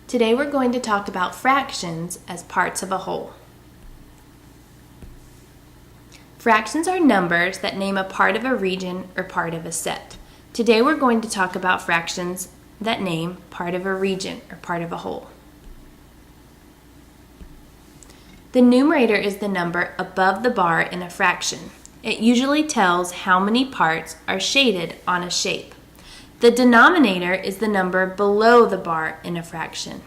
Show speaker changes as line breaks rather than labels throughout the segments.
Today we're going to talk about fractions as parts of a whole. Fractions are numbers that name a part of a region or part of a set. Today we're going to talk about fractions that name part of a region or part of a whole. The numerator is the number above the bar in a fraction. It usually tells how many parts are shaded on a shape. The denominator is the number below the bar in a fraction.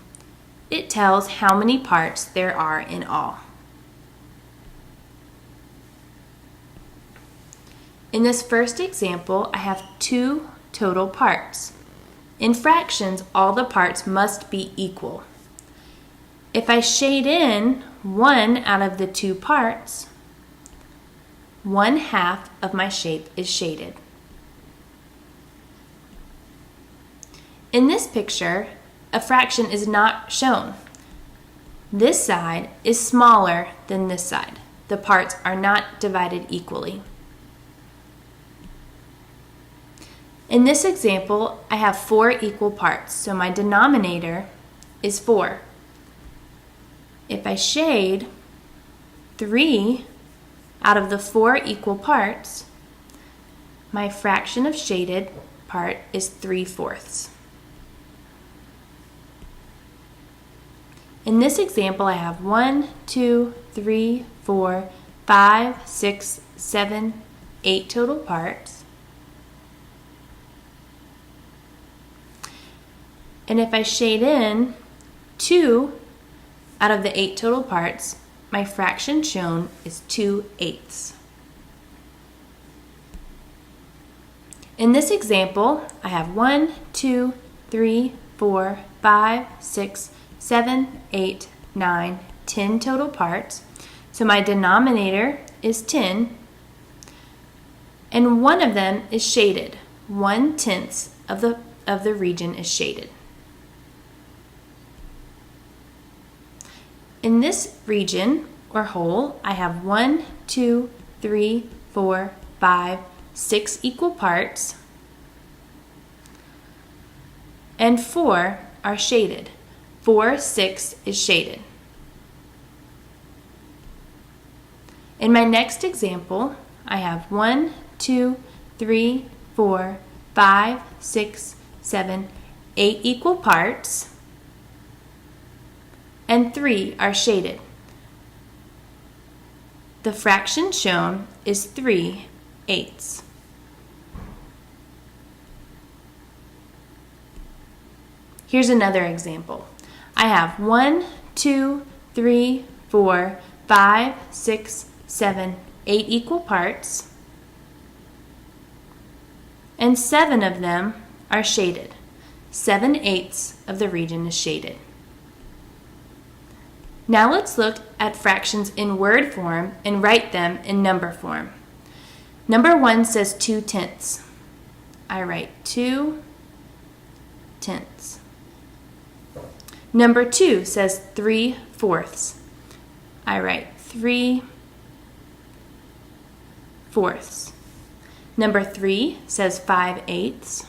It tells how many parts there are in all. In this first example, I have 2 total parts. In fractions, all the parts must be equal. If I shade in 1 out of the 2 parts, 1/2 of my shape is shaded. In this picture, a fraction is not shown. This side is smaller than this side. The parts are not divided equally. In this example, I have 4 equal parts, so my denominator is 4. If I shade 3 out of the 4 equal parts, my fraction of shaded part is 3/4. In this example, I have 1, 2, 3, 4, 5, 6, 7, 8 total parts. And if I shade in 2 out of the 8 total parts, my fraction shown is 2/8. In this example, I have 1, 2, 3, 4, 5, 6, 7, 8, 9, 10 total parts. So my denominator is 10, and one of them is shaded. 1/10 of the region is shaded. In this region or whole, I have 1, 2, 3, 4, 5, 6 equal parts, and 4 are shaded. 4/6 is shaded. In my next example, I have 1, 2, 3, 4, 5, 6, 7, 8 equal parts, and 3 are shaded. The fraction shown is 3/8. Here's another example. I have 1, 2, 3, 4, 5, 6, 7, 8 equal parts, and 7 of them are shaded. 7/8 of the region is shaded. Now let's look at fractions in word form and write them in number form. Number 1 says 2/10. I write 2/10. Number 2 says 3/4. I write 3/4. Number 3 says 5/8.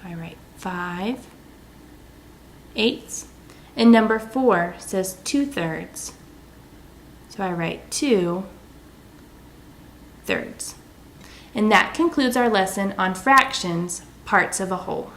I write 5/8. And number 4 says 2/3. So I write 2/3. And that concludes our lesson on fractions, parts of a whole.